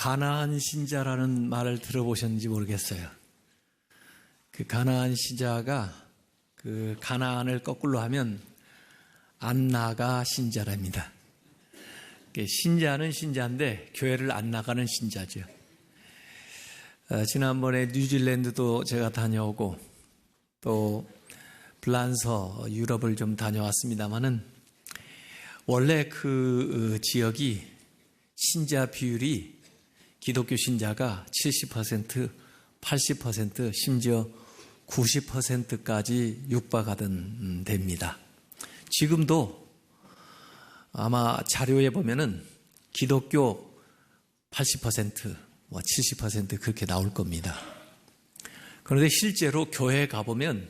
가나안 신자라는 말을 들어보셨는지 모르겠어요. 그 가나안 신자가 그 가나안을 거꾸로 하면 안 나가 신자랍니다. 신자는 신자인데 교회를 안 나가는 신자죠. 지난번에 뉴질랜드도 제가 다녀오고 또 불란서 유럽을 좀 다녀왔습니다마는 원래 그 지역이 신자 비율이 기독교 신자가 70%, 80%, 심지어 90%까지 육박하던 데입니다. 지금도 아마 자료에 보면은 기독교 80%, 70% 그렇게 나올 겁니다. 그런데 실제로 교회에 가보면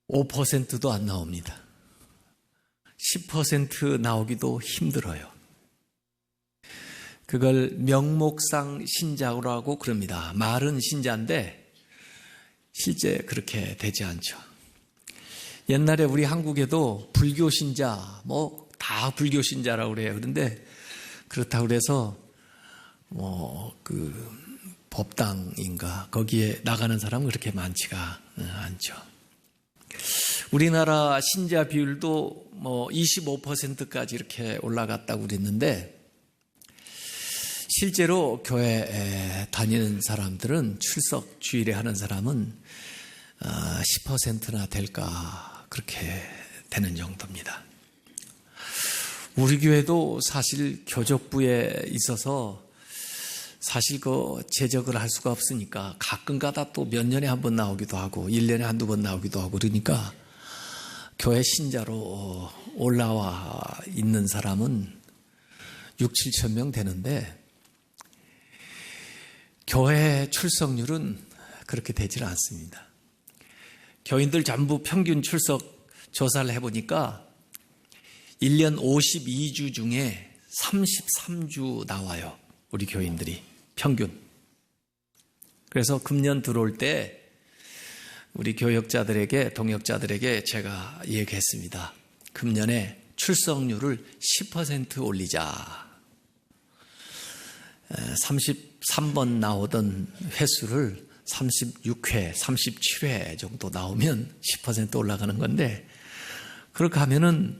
5%도 안 나옵니다. 10% 나오기도 힘들어요. 그걸 명목상 신자라고 그럽니다. 말은 신자인데 실제 그렇게 되지 않죠. 옛날에 우리 한국에도 불교 신자, 다 불교 신자라고 그래요. 그런데 그렇다고 그래서 법당인가 거기에 나가는 사람은 그렇게 많지가 않죠. 우리나라 신자 비율도 25%까지 이렇게 올라갔다고 그랬는데 실제로 교회에 다니는 사람들은 출석 주일에 하는 사람은 10%나 될까 그렇게 되는 정도입니다. 우리 교회도 사실 교적부에 있어서 사실 그 제적을 할 수가 없으니까 가끔가다 또 몇 년에 한 번 나오기도 하고 1년에 한두 번 나오기도 하고 그러니까 교회 신자로 올라와 있는 사람은 6, 7천 명 되는데 교회 출석률은 그렇게 되질 않습니다. 교인들 전부 평균 출석 조사를 해보니까 1년 52주 중에 33주 나와요. 우리 교인들이 평균. 그래서 금년 들어올 때 우리 교역자들에게 동역자들에게 제가 얘기했습니다. 금년에 출석률을 10% 올리자. 33번 나오던 횟수를 36회, 37회 정도 나오면 10% 올라가는 건데 그렇게 하면은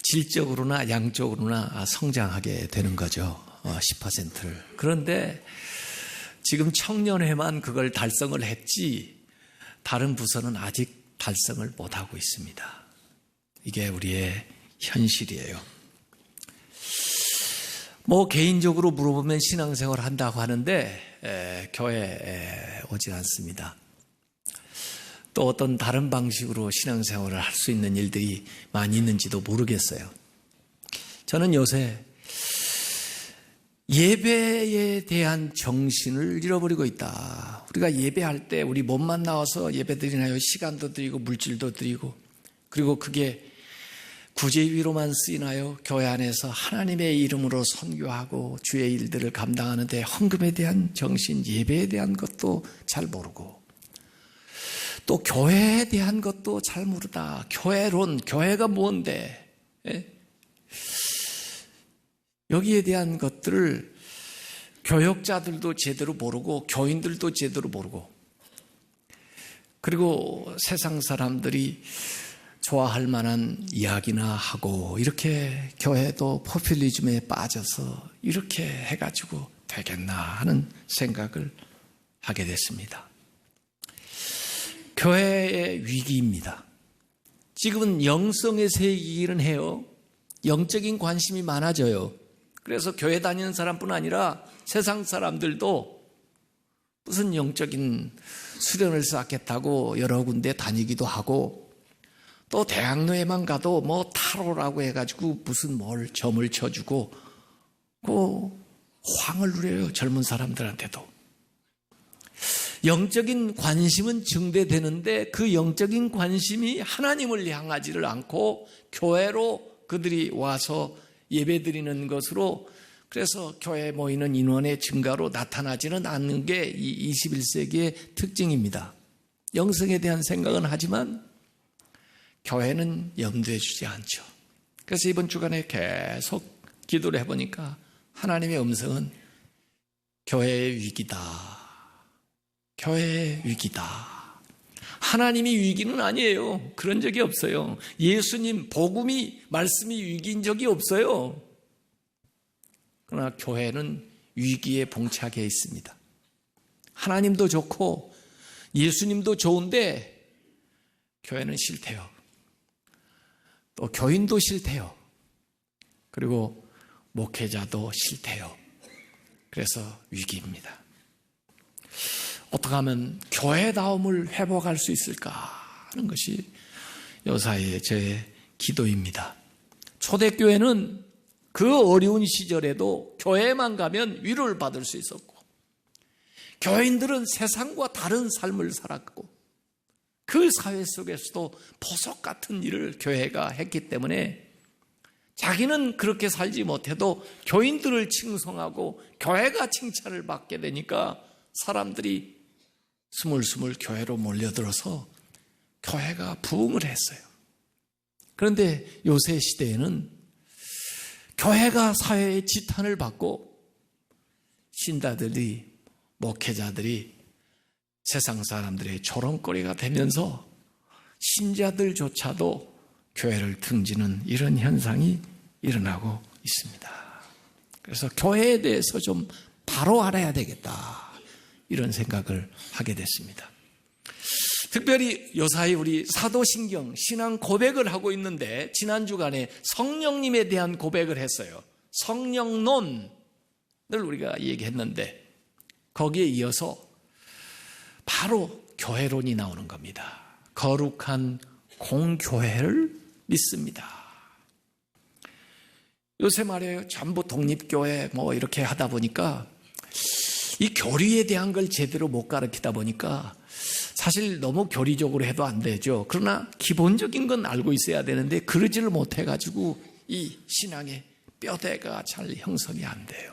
질적으로나 양적으로나 성장하게 되는 거죠. 10%를. 그런데 지금 청년회만 그걸 달성을 했지 다른 부서는 아직 달성을 못하고 있습니다. 이게 우리의 현실이에요. 개인적으로 물어보면 신앙생활을 한다고 하는데 교회에 오질 않습니다. 또 어떤 다른 방식으로 신앙생활을 할 수 있는 일들이 많이 있는지도 모르겠어요. 저는 요새 예배에 대한 정신을 잃어버리고 있다. 우리가 예배할 때 우리 몸만 나와서 예배 드리나요? 시간도 드리고 물질도 드리고 그리고 그게 구제위로만 쓰이나요? 교회 안에서 하나님의 이름으로 선교하고 주의 일들을 감당하는데 헌금에 대한 정신, 예배에 대한 것도 잘 모르고 또 교회에 대한 것도 잘 모르다. 교회론, 교회가 뭔데? 여기에 대한 것들을 교역자들도 제대로 모르고 교인들도 제대로 모르고 그리고 세상 사람들이 좋아할 만한 이야기나 하고 이렇게 교회도 포퓰리즘에 빠져서 이렇게 해가지고 되겠나 하는 생각을 하게 됐습니다. 교회의 위기입니다. 지금은 영성의 세기는 해요. 영적인 관심이 많아져요. 그래서 교회 다니는 사람뿐 아니라 세상 사람들도 무슨 영적인 수련을 쌓겠다고 여러 군데 다니기도 하고 또 대학로에만 가도 타로라고 해가지고 무슨 점을 쳐주고 황을 누려요. 젊은 사람들한테도. 영적인 관심은 증대되는데 그 영적인 관심이 하나님을 향하지를 않고 교회로 그들이 와서 예배드리는 것으로 그래서 교회에 모이는 인원의 증가로 나타나지는 않는 게 이 21세기의 특징입니다. 영성에 대한 생각은 하지만 교회는 염두에 주지 않죠. 그래서 이번 주간에 계속 기도를 해보니까 하나님의 음성은 교회의 위기다. 교회의 위기다. 하나님이 위기는 아니에요. 그런 적이 없어요. 예수님 복음이 말씀이 위기인 적이 없어요. 그러나 교회는 위기에 봉착해 있습니다. 하나님도 좋고 예수님도 좋은데 교회는 싫대요. 또 교인도 싫대요. 그리고 목회자도 싫대요. 그래서 위기입니다. 어떻게 하면 교회다움을 회복할 수 있을까 하는 것이 요사이의 제 기도입니다. 초대교회는 그 어려운 시절에도 교회만 가면 위로를 받을 수 있었고, 교인들은 세상과 다른 삶을 살았고, 그 사회 속에서도 보석 같은 일을 교회가 했기 때문에 자기는 그렇게 살지 못해도 교인들을 칭송하고 교회가 칭찬을 받게 되니까 사람들이 스물스물 교회로 몰려들어서 교회가 부흥을 했어요. 그런데 요새 시대에는 교회가 사회의 지탄을 받고 신자들이, 목회자들이 세상 사람들의 조롱거리가 되면서 신자들조차도 교회를 등지는 이런 현상이 일어나고 있습니다. 그래서 교회에 대해서 좀 바로 알아야 되겠다, 이런 생각을 하게 됐습니다. 특별히 요사이 우리 사도신경 신앙 고백을 하고 있는데 지난 주간에 성령님에 대한 고백을 했어요. 성령론을 우리가 얘기했는데 거기에 이어서 바로 교회론이 나오는 겁니다. 거룩한 공교회를 믿습니다. 요새 말이에요. 전부 독립교회 뭐 이렇게 하다 보니까 이 교리에 대한 걸 제대로 못 가르치다 보니까 사실 너무 교리적으로 해도 안 되죠. 그러나 기본적인 건 알고 있어야 되는데 그러지를 못해가지고 이 신앙의 뼈대가 잘 형성이 안 돼요.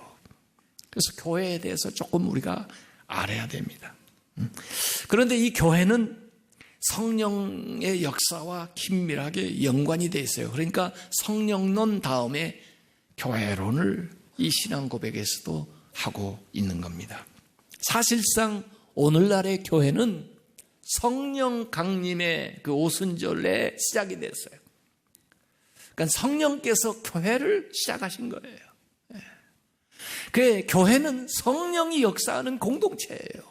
그래서 교회에 대해서 조금 우리가 알아야 됩니다. 그런데 이 교회는 성령의 역사와 긴밀하게 연관이 되어 있어요. 그러니까 성령론 다음에 교회론을 이 신앙 고백에서도 하고 있는 겁니다. 사실상 오늘날의 교회는 성령 강림의 그 오순절에 시작이 됐어요. 그러니까 성령께서 교회를 시작하신 거예요. 그 교회는 성령이 역사하는 공동체예요.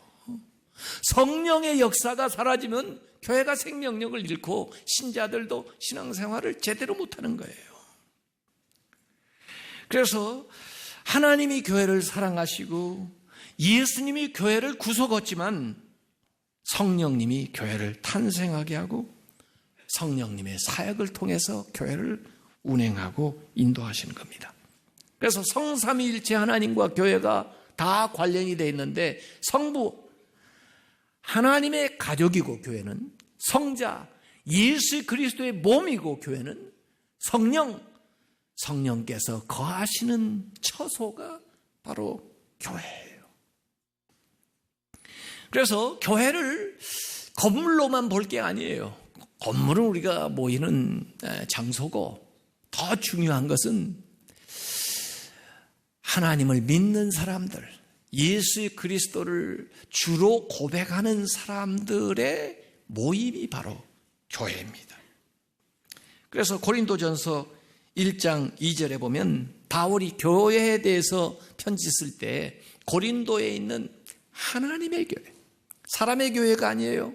성령의 역사가 사라지면 교회가 생명력을 잃고 신자들도 신앙생활을 제대로 못하는 거예요. 그래서 하나님이 교회를 사랑하시고 예수님이 교회를 구속했지만 성령님이 교회를 탄생하게 하고 성령님의 사역을 통해서 교회를 운행하고 인도하시는 겁니다. 그래서 성삼위일체 하나님과 교회가 다 관련이 되어 있는데 성부 하나님의 가족이고 교회는 성자 예수 그리스도의 몸이고 교회는 성령께서 거하시는 처소가 바로 교회예요. 그래서 교회를 건물로만 볼 게 아니에요. 건물은 우리가 모이는 장소고 더 중요한 것은 하나님을 믿는 사람들, 예수 그리스도를 주로 고백하는 사람들의 모임이 바로 교회입니다. 그래서 고린도전서 1장 2절에 보면 바울이 교회에 대해서 편지 쓸 때 고린도에 있는 하나님의 교회, 사람의 교회가 아니에요.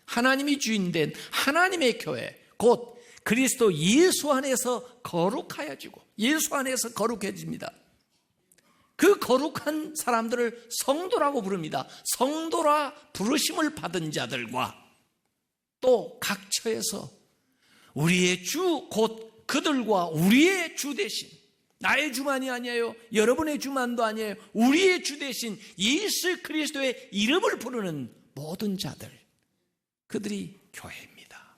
하나님이 주인된 하나님의 교회, 곧 그리스도 예수 안에서 거룩하여지고 예수 안에서 거룩해집니다. 그 거룩한 사람들을 성도라고 부릅니다. 성도라 부르심을 받은 자들과 또 각 처에서 우리의 주 곧 그들과 우리의 주 대신, 나의 주만이 아니에요. 여러분의 주만도 아니에요. 우리의 주 대신 예수 그리스도의 이름을 부르는 모든 자들, 그들이 교회입니다.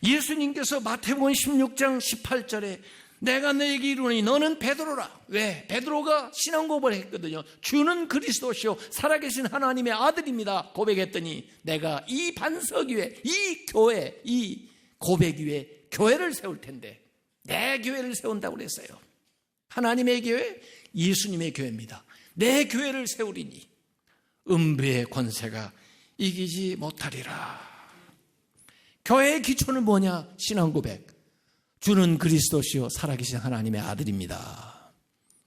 예수님께서 마태복음 16장 18절에 내가 너에게 이르노니 너는 베드로라. 왜? 베드로가 신앙고백을 했거든요. 주는 그리스도시요 살아계신 하나님의 아들입니다 고백했더니 내가 이 반석 위에, 이 교회, 이 고백 위에 교회를 세울 텐데 내 교회를 세운다고 그랬어요. 하나님의 교회, 예수님의 교회입니다. 내 교회를 세우리니 음부의 권세가 이기지 못하리라. 교회의 기초는 뭐냐? 신앙 고백. 주는 그리스도시요 살아계신 하나님의 아들입니다.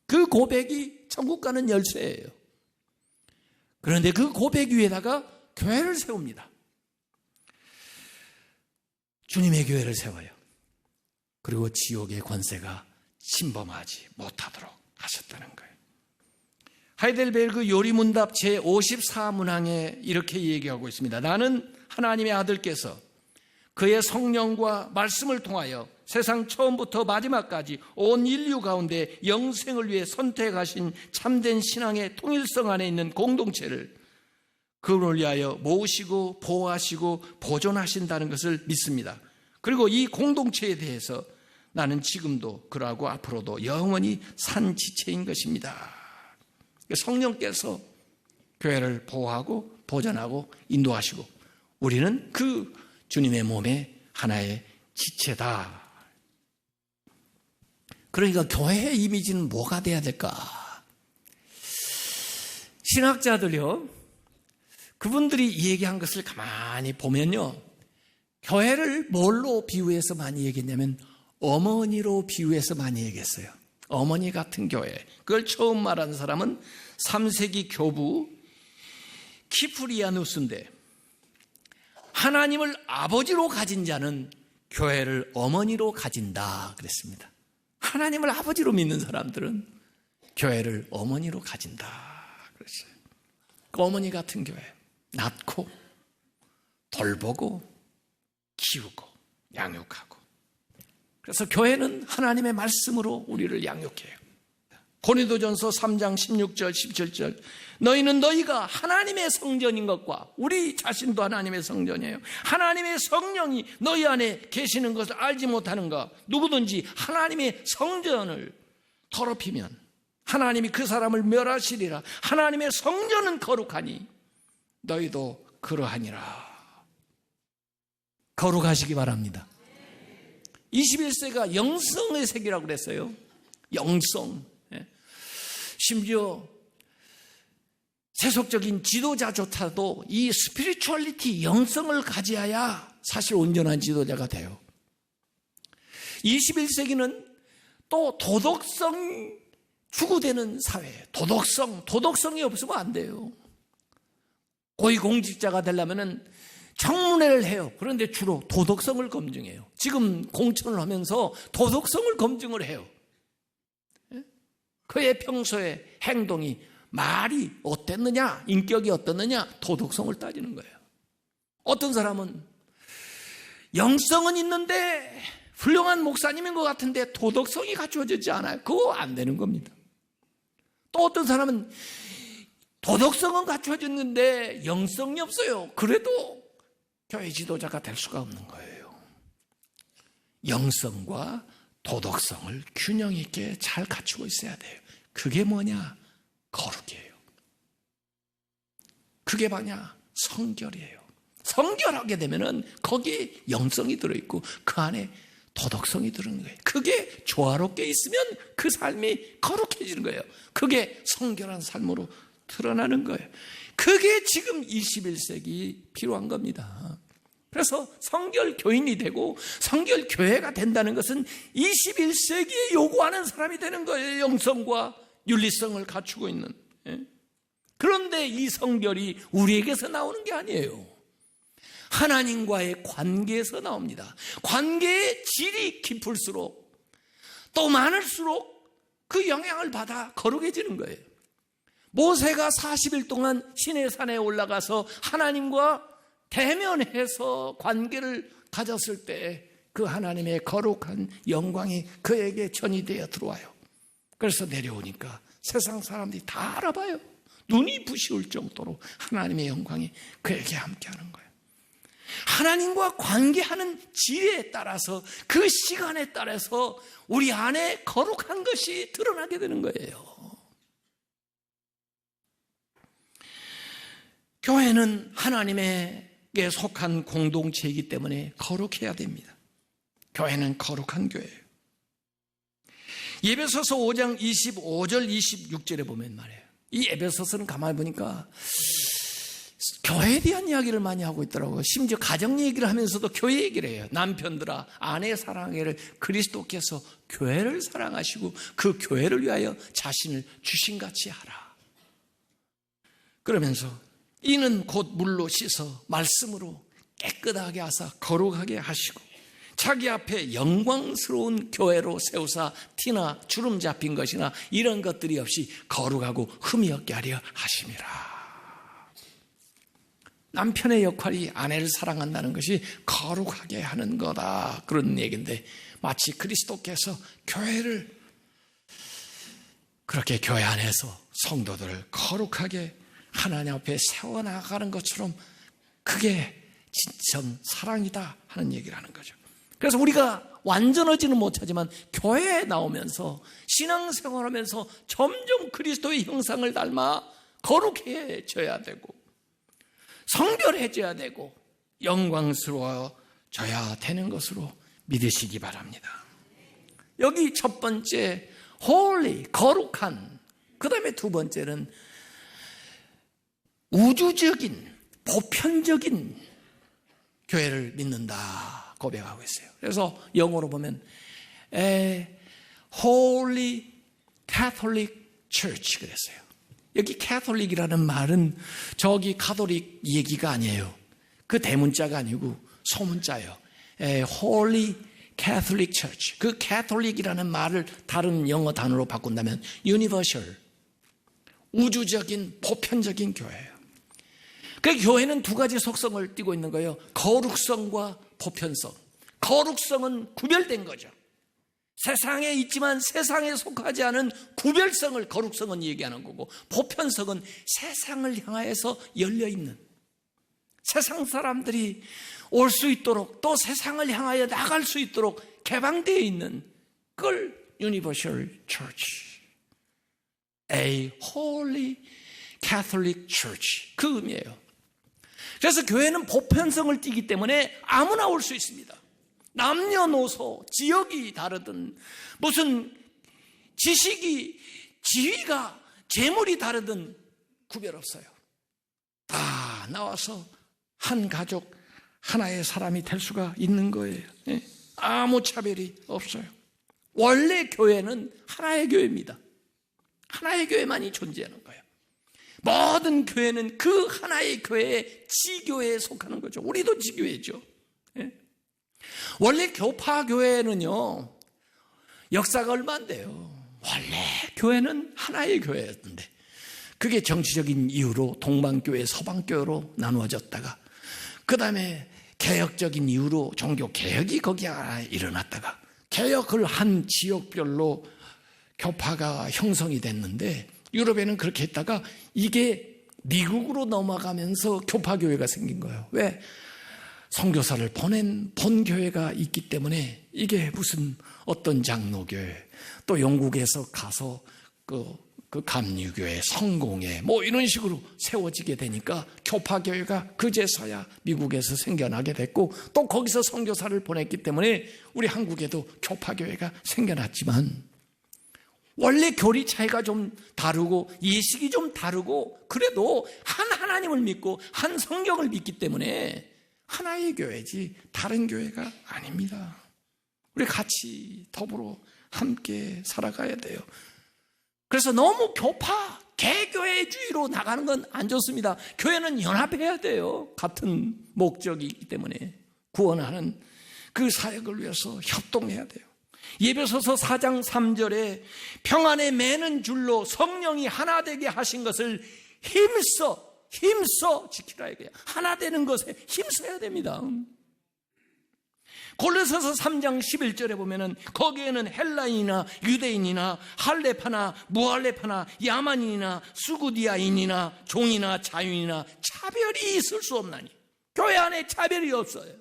그 고백이 천국 가는 열쇠예요. 그런데 그 고백 위에다가 교회를 세웁니다. 주님의 교회를 세워요. 그리고 지옥의 권세가 침범하지 못하도록 하셨다는 거예요. 하이델베르그 요리문답 제54문항에 이렇게 얘기하고 있습니다. 나는 하나님의 아들께서 그의 성령과 말씀을 통하여 세상 처음부터 마지막까지 온 인류 가운데 영생을 위해 선택하신 참된 신앙의 통일성 안에 있는 공동체를 그분을 위하여 모으시고 보호하시고 보존하신다는 것을 믿습니다. 그리고 이 공동체에 대해서 나는 지금도 그러하고 앞으로도 영원히 산 지체인 것입니다. 성령께서 교회를 보호하고 보존하고 인도하시고 우리는 그 주님의 몸의 하나의 지체다. 그러니까 교회의 이미지는 뭐가 돼야 될까? 신학자들요, 그분들이 이 얘기한 것을 가만히 보면요, 교회를 뭘로 비유해서 많이 얘기했냐면 어머니로 비유해서 많이 얘기했어요. 어머니 같은 교회. 그걸 처음 말한 사람은 3세기 교부 키프리아누스인데, 하나님을 아버지로 가진 자는 교회를 어머니로 가진다 그랬습니다. 하나님을 아버지로 믿는 사람들은 교회를 어머니로 가진다 그랬어요. 그 어머니 같은 교회, 낳고 돌보고 키우고 양육하고. 그래서 교회는 하나님의 말씀으로 우리를 양육해요. 고린도전서 3장 16절 17절 너희는 너희가 하나님의 성전인 것과 우리 자신도 하나님의 성전이에요. 하나님의 성령이 너희 안에 계시는 것을 알지 못하는가? 누구든지 하나님의 성전을 더럽히면 하나님이 그 사람을 멸하시리라. 하나님의 성전은 거룩하니 너희도 그러하니라. 거룩하시기 바랍니다. 21세기가 영성의 세기라고 그랬어요. 영성. 심지어 세속적인 지도자조차도 이 스피리추얼리티, 영성을 가져야 사실 온전한 지도자가 돼요. 21세기는 또 도덕성 추구되는 사회예요. 도덕성이 없으면 안 돼요. 고위공직자가 되려면 청문회를 해요. 그런데 주로 도덕성을 검증해요. 지금 공천을 하면서 도덕성을 검증을 해요. 그의 평소의 행동이, 말이 어땠느냐, 인격이 어떻느냐, 도덕성을 따지는 거예요. 어떤 사람은 영성은 있는데 훌륭한 목사님인 것 같은데 도덕성이 갖추어지지 않아요. 그거 안 되는 겁니다. 또 어떤 사람은 도덕성은 갖추어졌는데 영성이 없어요. 그래도 교회 지도자가 될 수가 없는 거예요. 영성과 도덕성을 균형 있게 잘 갖추고 있어야 돼요. 그게 뭐냐? 거룩이에요. 그게 뭐냐? 성결이에요. 성결하게 되면은 거기에 영성이 들어있고 그 안에 도덕성이 들어있는 거예요. 그게 조화롭게 있으면 그 삶이 거룩해지는 거예요. 그게 성결한 삶으로 드러나는 거예요. 그게 지금 21세기 필요한 겁니다. 그래서 성결 교인이 되고 성결 교회가 된다는 것은 21세기에 요구하는 사람이 되는 거예요. 영성과 윤리성을 갖추고 있는. 그런데 이 성결이 우리에게서 나오는 게 아니에요. 하나님과의 관계에서 나옵니다. 관계의 질이 깊을수록 또 많을수록 그 영향을 받아 거룩해지는 거예요. 모세가 40일 동안 시내산에 올라가서 하나님과 대면해서 관계를 가졌을 때 그 하나님의 거룩한 영광이 그에게 전이되어 들어와요. 그래서 내려오니까 세상 사람들이 다 알아봐요. 눈이 부시울 정도로 하나님의 영광이 그에게 함께하는 거예요. 하나님과 관계하는 지혜에 따라서 그 시간에 따라서 우리 안에 거룩한 것이 드러나게 되는 거예요. 교회는 하나님에게 속한 공동체이기 때문에 거룩해야 됩니다. 교회는 거룩한 교회예요. 에베소서 5장 25절 26절에 보면 말이에요. 이 에베소서는 가만히 보니까 교회에 대한 이야기를 많이 하고 있더라고요. 심지어 가정 얘기를 하면서도 교회 얘기를 해요. 남편들아, 아내 사랑해를 그리스도께서 교회를 사랑하시고 그 교회를 위하여 자신을 주신같이 하라. 그러면서 이는 곧 물로 씻어 말씀으로 깨끗하게 하사 거룩하게 하시고 자기 앞에 영광스러운 교회로 세우사 티나 주름 잡힌 것이나 이런 것들이 없이 거룩하고 흠이 없게 하려 하심이라. 남편의 역할이 아내를 사랑한다는 것이 거룩하게 하는 거다, 그런 얘기인데, 마치 그리스도께서 교회를 그렇게 교회 안에서 성도들을 거룩하게 하나님 앞에 세워나가는 것처럼 그게 진정 사랑이다 하는 얘기를 하는 거죠. 그래서 우리가 완전하지는 못하지만 교회에 나오면서 신앙생활하면서 점점 그리스도의 형상을 닮아 거룩해져야 되고 성결해져야 되고 영광스러워져야 되는 것으로 믿으시기 바랍니다. 여기 첫 번째 holy, 거룩한, 그 다음에 두 번째는 우주적인, 보편적인 교회를 믿는다 고백하고 있어요. 그래서 영어로 보면 Holy Catholic Church 그랬어요. 여기 캐톨릭이라는 말은 저기 가톨릭 얘기가 아니에요. 그 대문자가 아니고 소문자예요. Holy Catholic Church. 그 캐톨릭이라는 말을 다른 영어 단어로 바꾼다면 Universal, 우주적인 보편적인 교회예요. 그 교회는 두 가지 속성을 띠고 있는 거예요. 거룩성과 보편성. 거룩성은 구별된 거죠. 세상에 있지만 세상에 속하지 않은 구별성을 거룩성은 얘기하는 거고, 보편성은 세상을 향하여서 열려있는, 세상 사람들이 올 수 있도록 또 세상을 향하여 나갈 수 있도록 개방되어 있는 그걸 Universal Church, A Holy Catholic Church, 그 의미예요. 그래서 교회는 보편성을 띠기 때문에 아무나 올 수 있습니다. 남녀노소, 지역이 다르든 무슨 지식이, 지위가, 재물이 다르든 구별 없어요. 다 나와서 한 가족, 하나의 사람이 될 수가 있는 거예요. 아무 차별이 없어요. 원래 교회는 하나의 교회입니다. 하나의 교회만이 존재하는 거예요. 모든 교회는 그 하나의 교회의 지교회에 속하는 거죠. 우리도 지교회죠. 원래 교파 교회는요, 역사가 얼마 안 돼요. 원래 교회는 하나의 교회였는데 그게 정치적인 이유로 동방교회, 서방교회로 나누어졌다가 그 다음에 개혁적인 이유로 종교개혁이 거기에 일어났다가 개혁을 한 지역별로 교파가 형성이 됐는데, 유럽에는 그렇게 했다가 이게 미국으로 넘어가면서 교파교회가 생긴 거예요. 왜? 선교사를 보낸 본교회가 있기 때문에. 이게 무슨 어떤 장로교회, 또 영국에서 가서 그 감리교회, 성공회 뭐 이런 식으로 세워지게 되니까 교파교회가 그제서야 미국에서 생겨나게 됐고, 또 거기서 선교사를 보냈기 때문에 우리 한국에도 교파교회가 생겨났지만, 원래 교리 차이가 좀 다르고 예식이 좀 다르고 그래도 한 하나님을 믿고 한 성경을 믿기 때문에 하나의 교회지 다른 교회가 아닙니다. 우리 같이 더불어 함께 살아가야 돼요. 그래서 너무 교파, 개교회주의로 나가는 건 안 좋습니다. 교회는 연합해야 돼요. 같은 목적이 있기 때문에 구원하는 그 사역을 위해서 협동해야 돼요. 에베소서 4장 3절에 평안에 매는 줄로 성령이 하나 되게 하신 것을 힘써 지키라 이거예요. 하나 되는 것에 힘써야 됩니다. 골로새서 3장 11절에 보면은 거기에는 헬라인이나 유대인이나 할레파나 무할레파나 야만인이나 수구디아인이나 종이나 자유인이나 차별이 있을 수 없나니, 교회 안에 차별이 없어요.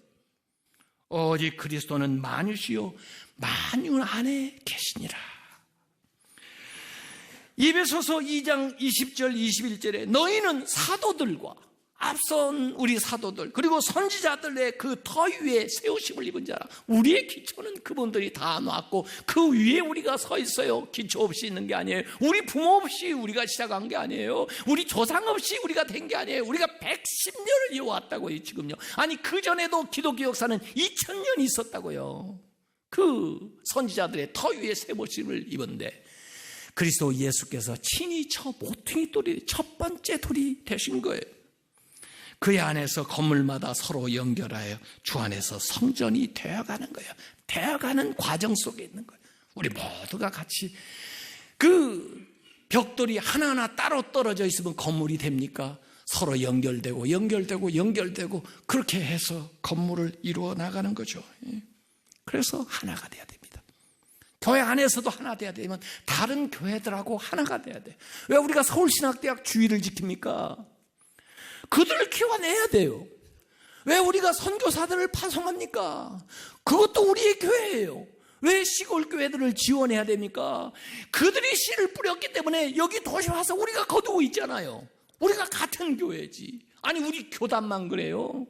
오직 그리스도는 만유시요 만유 안에 계시니라. 에베소서 2장 20절 21절에 너희는 사도들과 앞선 우리 사도들 그리고 선지자들의 그 터 위에 세우심을 입은 자라. 우리의 기초는 그분들이 다 놨고 그 위에 우리가 서 있어요. 기초 없이 있는 게 아니에요. 우리 부모 없이 우리가 시작한 게 아니에요. 우리 조상 없이 우리가 된 게 아니에요. 우리가 110년을 이어왔다고요. 지금요. 아니 그전에도 기독교 역사는 2000년 있었다고요. 그 선지자들의 터 위에 세우심을 입은데 그리스도 예수께서 친히 저 모퉁이 돌이 첫 번째 돌이 되신 거예요. 그의 안에서 건물마다 서로 연결하여 주 안에서 성전이 되어가는 거예요. 되어가는 과정 속에 있는 거예요. 우리 모두가 같이 그 벽돌이 하나하나 따로 떨어져 있으면 건물이 됩니까? 서로 연결되고 그렇게 해서 건물을 이루어 나가는 거죠. 그래서 하나가 돼야 됩니다. 교회 안에서도 하나 돼야 되면 다른 교회들하고 하나가 돼야 돼요. 왜 우리가 서울신학대학 주의를 지킵니까? 그들을 키워내야 돼요. 왜 우리가 선교사들을 파송합니까? 그것도 우리의 교회예요. 왜 시골 교회들을 지원해야 됩니까? 그들이 씨를 뿌렸기 때문에 여기 도시 와서 우리가 거두고 있잖아요. 우리가 같은 교회지. 아니 우리 교단만 그래요.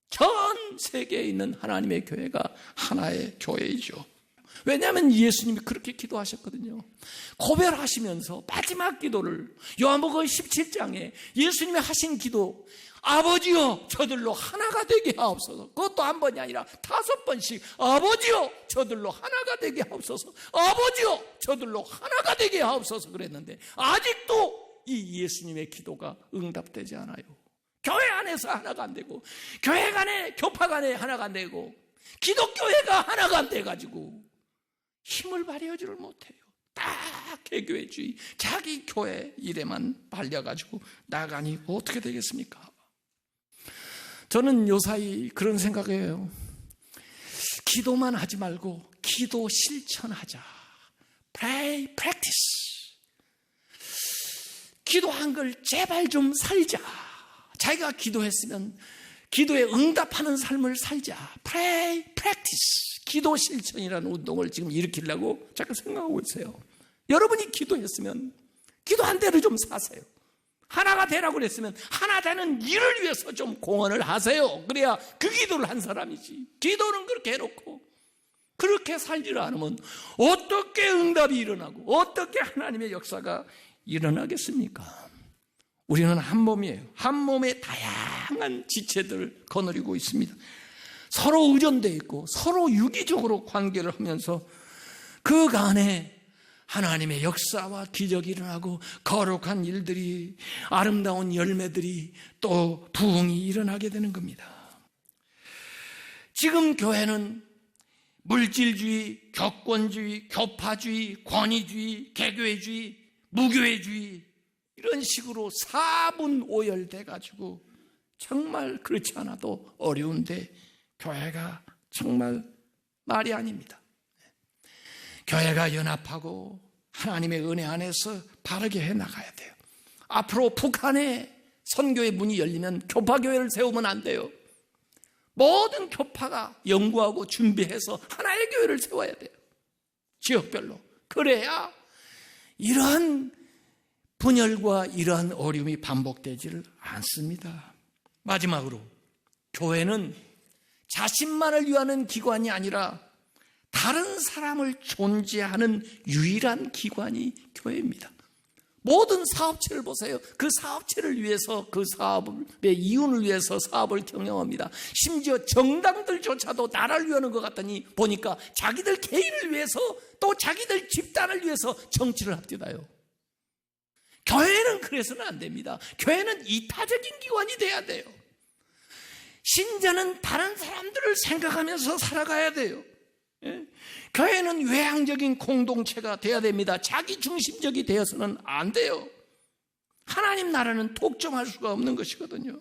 전 세계에 있는 하나님의 교회가 하나의 교회이죠. 왜냐하면 예수님이 그렇게 기도하셨거든요. 고별하시면서 마지막 기도를 요한복음 17장에 예수님이 하신 기도, 아버지여 저들로 하나가 되게 하옵소서. 그것도 한 번이 아니라 5번씩 아버지여 저들로 하나가 되게 하옵소서. 아버지여 저들로 하나가 되게 하옵소서 그랬는데 아직도 이 예수님의 기도가 응답되지 않아요. 교회 안에서 하나가 안 되고 교회 간에 교파 간에 하나가 안 되고 기독교회가 하나가 안 돼가지고 힘을 발휘하지를 못해요. 딱 개교회주의 자기 교회 일에만 발려가지고 나가니 어떻게 되겠습니까? 저는 요사이 그런 생각이에요. 기도만 하지 말고 기도 실천하자. Pray, practice. 기도한 걸 제발 좀 살자. 자기가 기도했으면 기도에 응답하는 삶을 살자. Pray, practice. 기도 실천이라는 운동을 지금 일으키려고 잠깐 생각하고 있어요. 여러분이 기도했으면 기도한 대로 좀 사세요. 하나가 되라고 그랬으면 하나 되는 일을 위해서 좀 공헌을 하세요. 그래야 그 기도를 한 사람이지. 기도는 그렇게 해놓고 그렇게 살지를 않으면 어떻게 응답이 일어나고 어떻게 하나님의 역사가 일어나겠습니까? 우리는 한 몸이에요. 한 몸에 다양한 지체들을 거느리고 있습니다. 서로 의존되어 있고 서로 유기적으로 관계를 하면서 그 안에 하나님의 역사와 기적이 일어나고 거룩한 일들이 아름다운 열매들이 또 부흥이 일어나게 되는 겁니다. 지금 교회는 물질주의, 격권주의, 교파주의, 권위주의, 개교회주의, 무교회주의 이런 식으로 사분오열돼 가지고 정말 그렇지 않아도 어려운데 교회가 정말 말이 아닙니다. 교회가 연합하고 하나님의 은혜 안에서 바르게 해나가야 돼요. 앞으로 북한에 선교의 문이 열리면 교파교회를 세우면 안 돼요. 모든 교파가 연구하고 준비해서 하나의 교회를 세워야 돼요. 지역별로. 그래야 이러한 분열과 이러한 어려움이 반복되지를 않습니다. 마지막으로 교회는 자신만을 위하는 기관이 아니라 다른 사람을 존재하는 유일한 기관이 교회입니다. 모든 사업체를 보세요. 그 사업체를 위해서 그 사업의 이윤을 위해서 사업을 경영합니다. 심지어 정당들조차도 나라를 위하는 것 같더니 보니까 자기들 개인을 위해서 또 자기들 집단을 위해서 정치를 합디다요. 교회는 그래서는 안 됩니다. 교회는 이타적인 기관이 돼야 돼요. 신자는 다른 사람들을 생각하면서 살아가야 돼요. 교회는 외향적인 공동체가 돼야 됩니다. 자기 중심적이 되어서는 안 돼요. 하나님 나라는 독점할 수가 없는 것이거든요.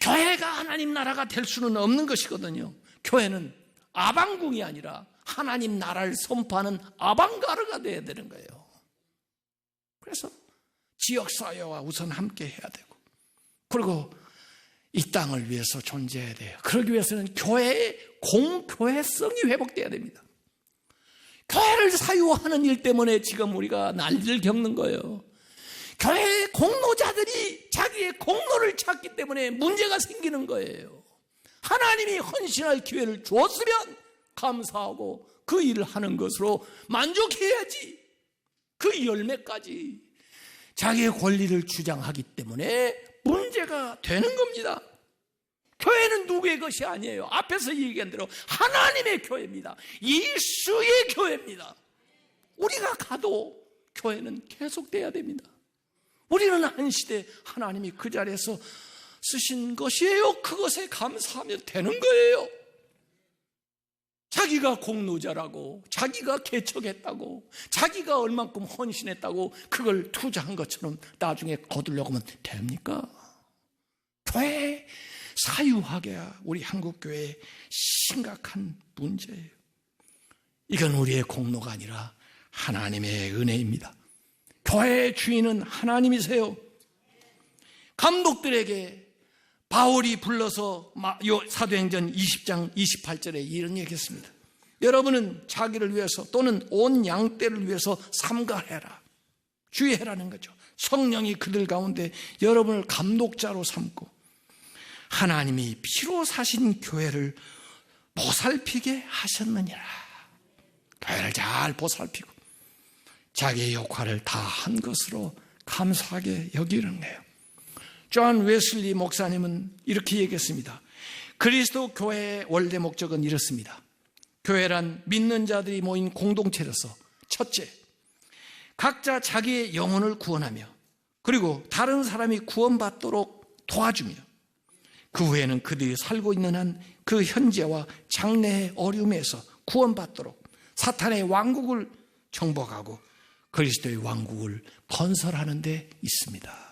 교회가 하나님 나라가 될 수는 없는 것이거든요. 교회는 아방궁이 아니라 하나님 나라를 선포하는 아방가르가 돼야 되는 거예요. 그래서 지역사회와 우선 함께 해야 되고 그리고 이 땅을 위해서 존재해야 돼요. 그러기 위해서는 교회의 공교회성이 회복돼야 됩니다. 교회를 사유하는 일 때문에 지금 우리가 난리를 겪는 거예요. 교회 공로자들이 자기의 공로를 찾기 때문에 문제가 생기는 거예요. 하나님이 헌신할 기회를 주었으면 감사하고 그 일을 하는 것으로 만족해야지. 그 열매까지 자기의 권리를 주장하기 때문에 문제가 되는 겁니다. 교회는 누구의 것이 아니에요. 앞에서 얘기한 대로 하나님의 교회입니다. 예수의 교회입니다. 우리가 가도 교회는 계속돼야 됩니다. 우리는 한 시대 하나님이 그 자리에서 쓰신 것이에요. 그것에 감사하면 되는 거예요. 자기가 공로자라고, 자기가 개척했다고, 자기가 얼만큼 헌신했다고 그걸 투자한 것처럼 나중에 거두려고 하면 됩니까? 교회 사유하게야 우리 한국교회의 심각한 문제예요. 이건 우리의 공로가 아니라 하나님의 은혜입니다. 교회의 주인은 하나님이세요. 감독들에게 바울이 불러서 사도행전 20장 28절에 이런 얘기했습니다. 여러분은 자기를 위해서 또는 온 양떼를 위해서 삼가해라. 주의해라는 거죠. 성령이 그들 가운데 여러분을 감독자로 삼고 하나님이 피로 사신 교회를 보살피게 하셨느니라. 교회를 잘 보살피고 자기의 역할을 다 한 것으로 감사하게 여기는 거예요. 존 웨슬리 목사님은 이렇게 얘기했습니다. 그리스도 교회의 원래 목적은 이렇습니다. 교회란 믿는 자들이 모인 공동체로서 첫째, 각자 자기의 영혼을 구원하며 그리고 다른 사람이 구원받도록 도와주며 그 후에는 그들이 살고 있는 한 그 현재와 장래의 어려움에서 구원받도록 사탄의 왕국을 정복하고 그리스도의 왕국을 건설하는 데 있습니다.